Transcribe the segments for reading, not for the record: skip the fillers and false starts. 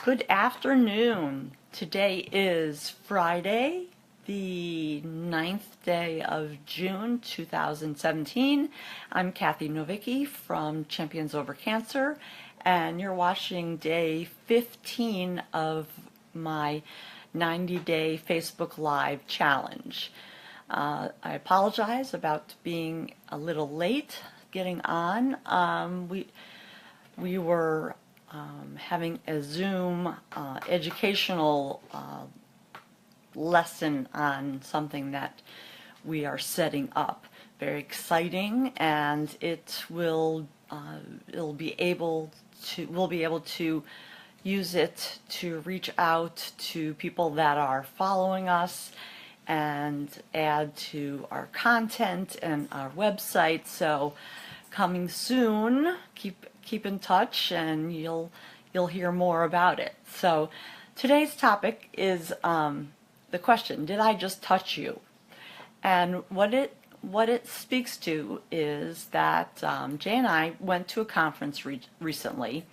Good afternoon. Today is Friday, the 9th day of June 2017. I'm Cathy Novicky from Champions Over Cancer, and you're watching day 15 of my 90-day Facebook Live challenge. I apologize about being a little late getting on. We were having a Zoom educational lesson on something that we are setting up. Very exciting, and we'll be able to use it to reach out to people that are following us and add to our content and our website. So coming soon, keep in touch, and you'll hear more about it. So today's topic is the question, did I just touch you? And what it speaks to is that Jay and I went to a conference recently,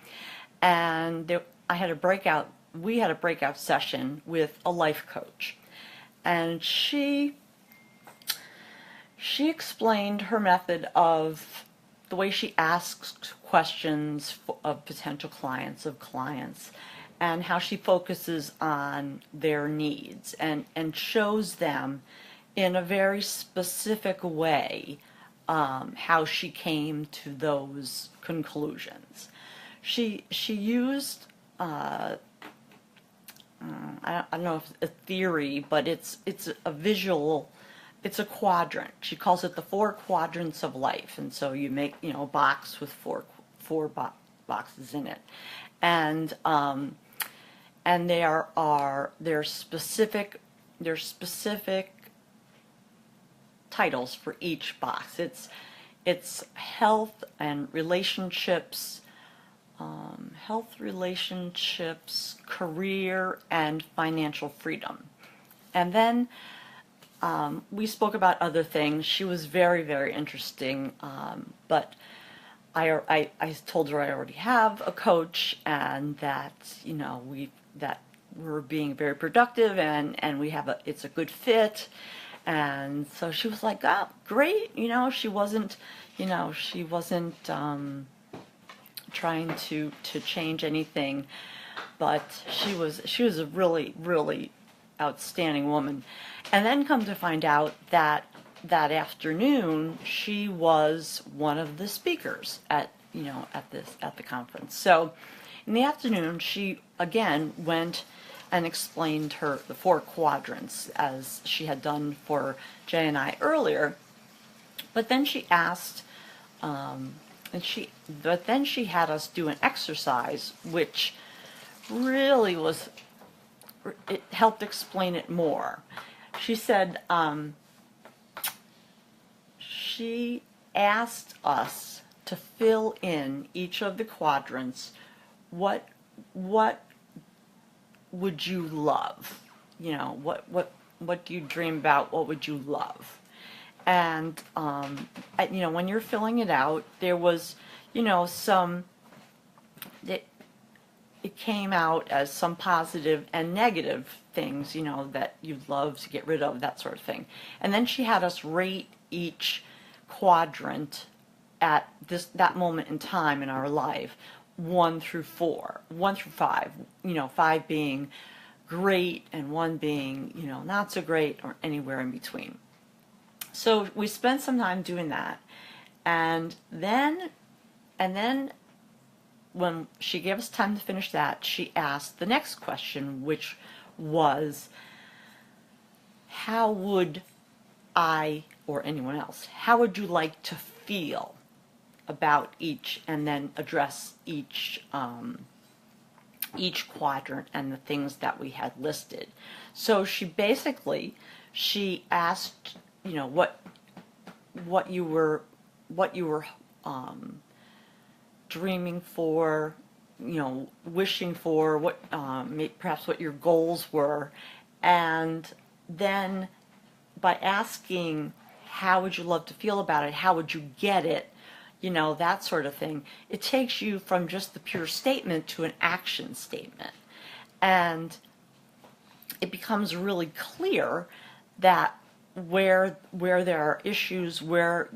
and we had a breakout session with a life coach, and she explained her method of the way she asks questions of potential clients, and how she focuses on their needs and shows them in a very specific way how she came to those conclusions. She used I don't know if a theory, but it's a visual. It's a quadrant. She calls it the 4 quadrants of life, and so you make a box with four boxes in it, and there's specific titles for each box. It's health and relationships, career, and financial freedom, and then we spoke about other things. She was very, very interesting, but I told her I already have a coach, and that we're being very productive, and it's a good fit. And so she was like, "Oh, great!" She wasn't trying to change anything, but she was a really, really outstanding woman. And then come to find out that afternoon she was one of the speakers at the conference. So in the afternoon she again went and explained the 4 quadrants as she had done for Jay and I earlier. But then she asked, but then she had us do an exercise, which really it helped explain it more. She said she asked us to fill in each of the quadrants. What would you love? What do you dream about? What would you love? And when you're filling it out, there was it came out as some positive and negative things, that you'd love to get rid of, that sort of thing. And then she had us rate each quadrant at that moment in time in our life, 1 through 5, 5 being great and 1 being, not so great, or anywhere in between. So we spent some time doing that, and then when she gave us time to finish that, she asked the next question, which was, how would I, or anyone else, how would you like to feel about each, and then address each quadrant and the things that we had listed. So she asked, what you were dreaming for, wishing for, perhaps what your goals were, and then by asking how would you love to feel about it, how would you get it, that sort of thing, it takes you from just the pure statement to an action statement. And it becomes really clear that where there are issues, where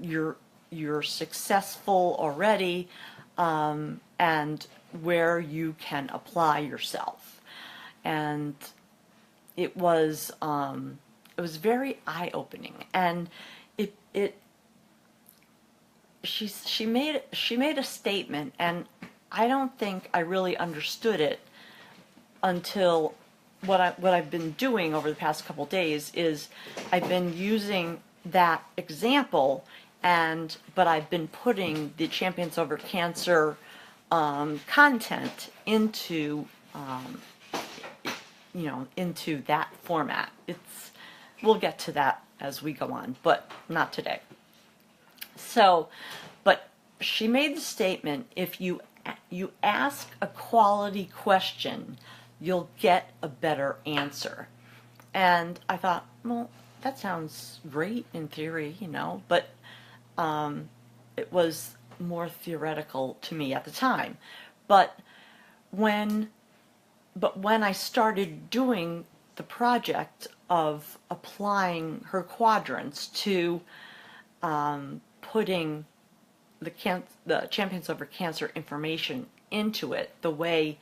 you're successful already, and where you can apply yourself. And it was very eye-opening, and it she made a statement, and I don't think I really understood it until what I've been doing over the past couple days is I've been using that example, but I've been putting the Champions Over Cancer content into into that format. We'll get to that as we go on, but not today. So, but she made the statement, if you ask a quality question, you'll get a better answer. And I thought, well, that sounds great in theory, but it was more theoretical to me at the time. But when I started doing the project of applying her quadrants to putting the Champions Over Cancer information into it, the way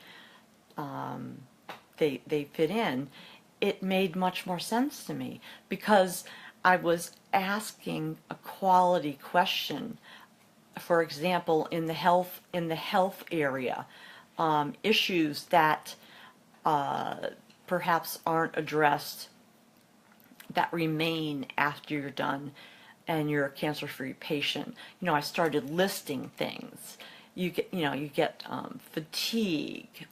they fit in, it made much more sense to me, because I was asking a quality question. For example, in the health area, issues that perhaps aren't addressed, that remain after you're done and you're a cancer-free patient. I started listing things. You get fatigue,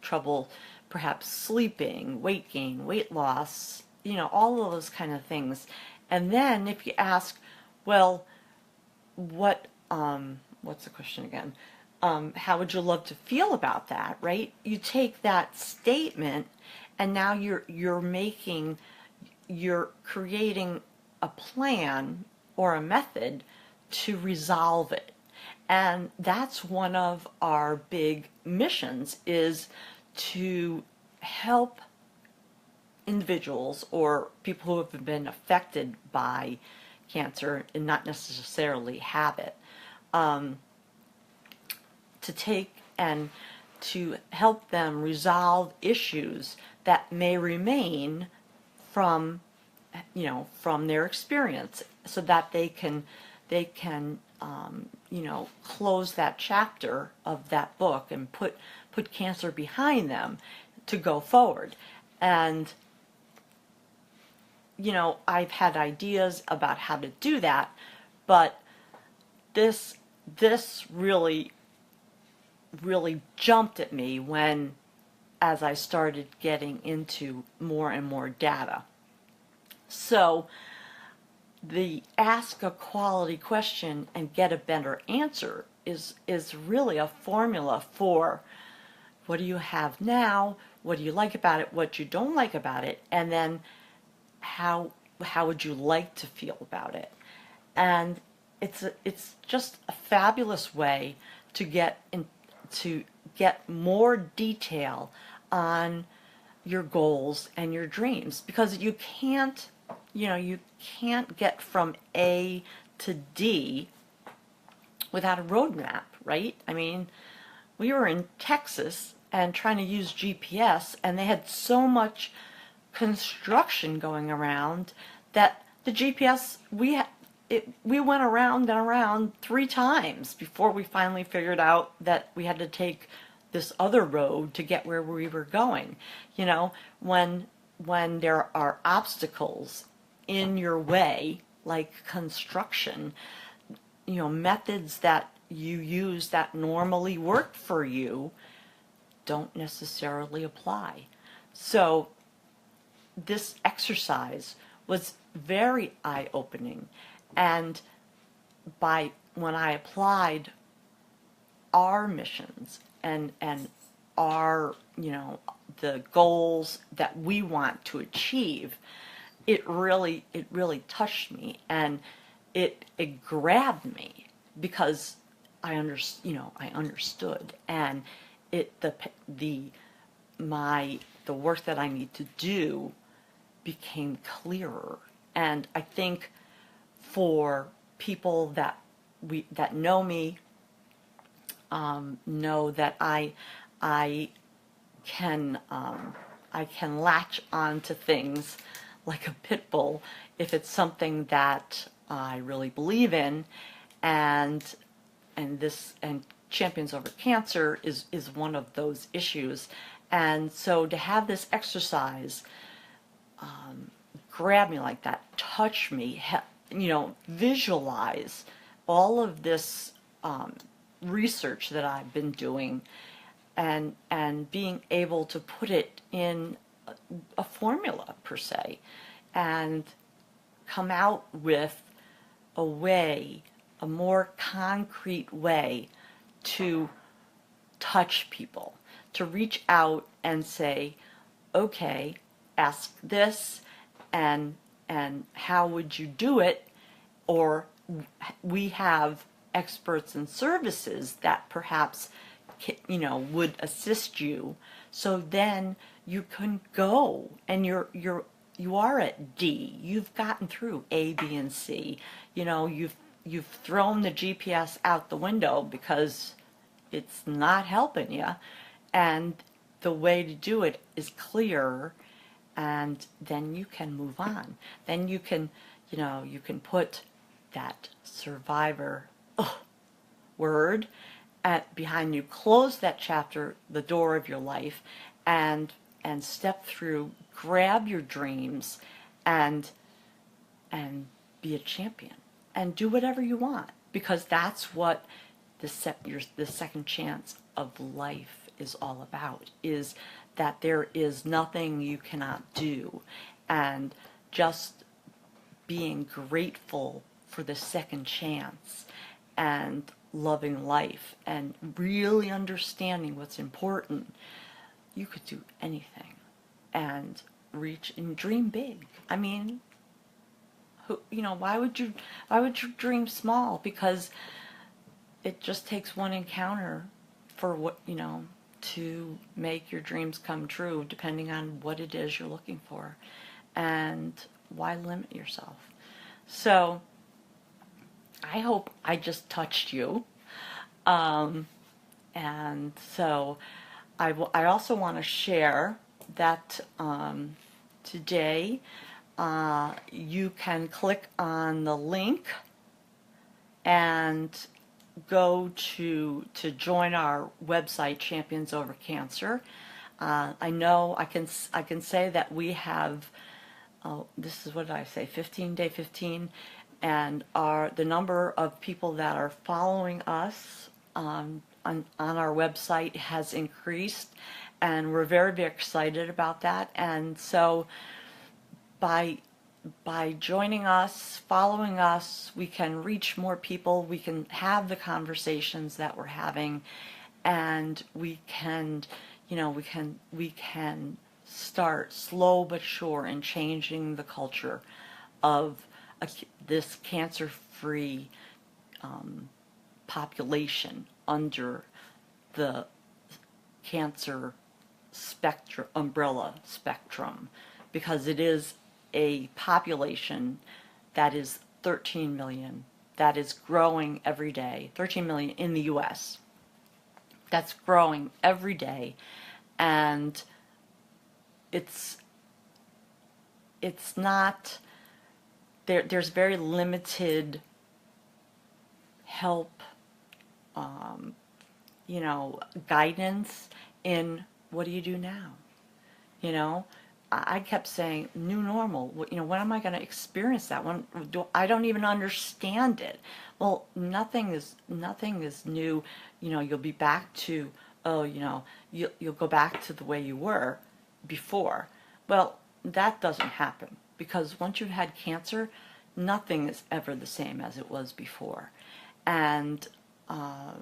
trouble perhaps sleeping, weight gain, weight loss, all of those kind of things. And then if you ask, well, what's the question again? How would you love to feel about that, right? You take that statement, and now you're creating a plan or a method to resolve it. And that's one of our big missions, is to help individuals or people who have been affected by cancer and not necessarily have it, to take and to help them resolve issues that may remain from their experience, so that they can close that chapter of that book and put cancer behind them to go forward. And I've had ideas about how to do that, but this really jumped at me as I started getting into more and more data. So the ask a quality question and get a better answer is really a formula for what do you have now, what do you like about it, what you don't like about it, and then how would you like to feel about it. And it's just a fabulous way to get more detail on your goals and your dreams, because you can't get from A to D without a roadmap, right? I mean, we were in Texas and trying to use GPS, and they had so much construction going around that the GPS, we went around and around 3 times before we finally figured out that we had to take this other road to get where we were going. When there are obstacles in your way, like construction, methods that you use that normally work for you don't necessarily apply. So this exercise was very eye-opening, and when I applied our missions and our the goals that we want to achieve, it really touched me, and it grabbed me, because I understood, and the the work that I need to do became clearer. And I think for people that know me, know that I can I can latch on to things like a pit bull if it's something that I really believe in, and and Champions Over Cancer is one of those issues. And so to have this exercise grab me like that, touch me, visualize all of this research that I've been doing, and being able to put it in a formula per se, and come out with a way, a more concrete way to touch people, to reach out and say, okay, ask this, and how would you do it? Or we have experts and services that perhaps would assist you. So then you can go, and you are at D. You've gotten through A, B, and C. You've thrown the GPS out the window because it's not helping you, and the way to do it is clear, and then you can move on. Then you can put that survivor word behind you, close that chapter, the door of your life, and step through, grab your dreams, and be a champion, and do whatever you want, because that's what the second chance of life is all about, is that there is nothing you cannot do, and just being grateful for the second chance, and loving life, and really understanding what's important. You could do anything and reach and dream big. I mean, why would you dream small? Because it just takes one encounter for to make your dreams come true, depending on what it is you're looking for. And why limit yourself? So I hope I just touched you. And so I also want to share that today you can click on the link and go to join our website, Champions Over Cancer. I know I can say that we have, this is, what did I say, 15 day 15, and the number of people that are following us on our website has increased, and we're very, very excited about that. And so by joining us, following us, we can reach more people, we can have the conversations that we're having, and we can start slow but sure in changing the culture of this cancer-free population under the cancer umbrella spectrum, because it is a population that is 13 million, that is growing every day. 13 million in the US. That's growing every day, and it's not there's very limited help, guidance in what do you do now. I kept saying new normal. When am I going to experience that? I don't even understand it. Well, nothing is new. You'll be back to you'll go back to the way you were before. Well, that doesn't happen, because once you've had cancer, nothing is ever the same as it was before, and I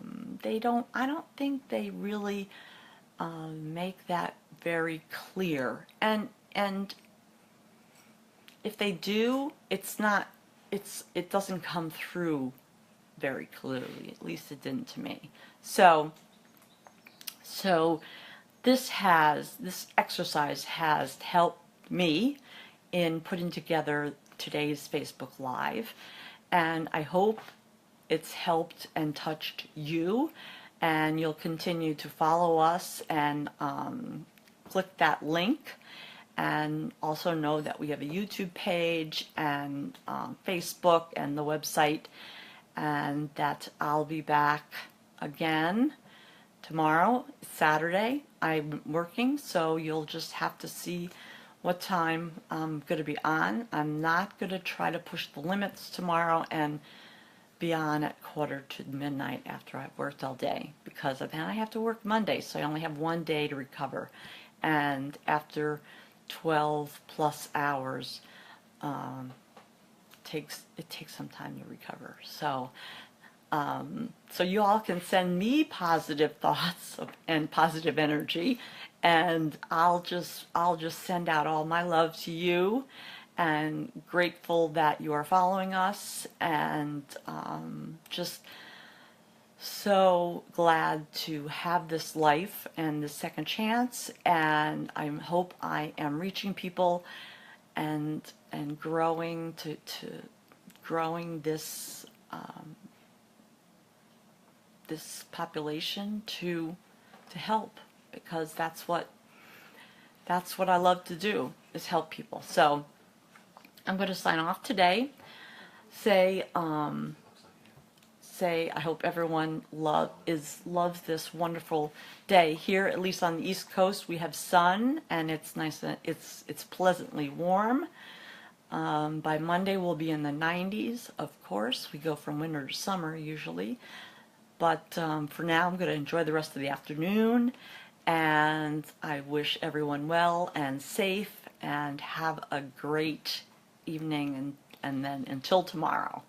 don't think they really make that very clear, and if they do, it doesn't come through very clearly. At least it didn't to me. So this exercise has helped me in putting together today's Facebook Live, and I hope it's helped and touched you, and you'll continue to follow us and click that link, and also know that we have a YouTube page and Facebook and the website, and that I'll be back again tomorrow, Saturday. I'm working, so you'll just have to see what time I'm going to be on. I'm not going to try to push the limits tomorrow and be on at 1:45 after I've worked all day, because then I have to work Monday, so I only have one day to recover. And after 12 plus hours, it takes some time to recover. So so you all can send me positive thoughts and positive energy, and I'll just send out all my love to you, and grateful that you are following us, and just so glad to have this life and this second chance, and I hope I am reaching people and growing to growing this this population to help, because that's what I love to do, is help people. So I'm going to sign off today. Say I hope everyone loves this wonderful day. Here, at least on the East Coast, we have sun, and it's nice. It's pleasantly warm. By Monday, we'll be in the 90s. Of course, we go from winter to summer usually. But for now, I'm going to enjoy the rest of the afternoon, and I wish everyone well and safe, and have a great evening, and then until tomorrow.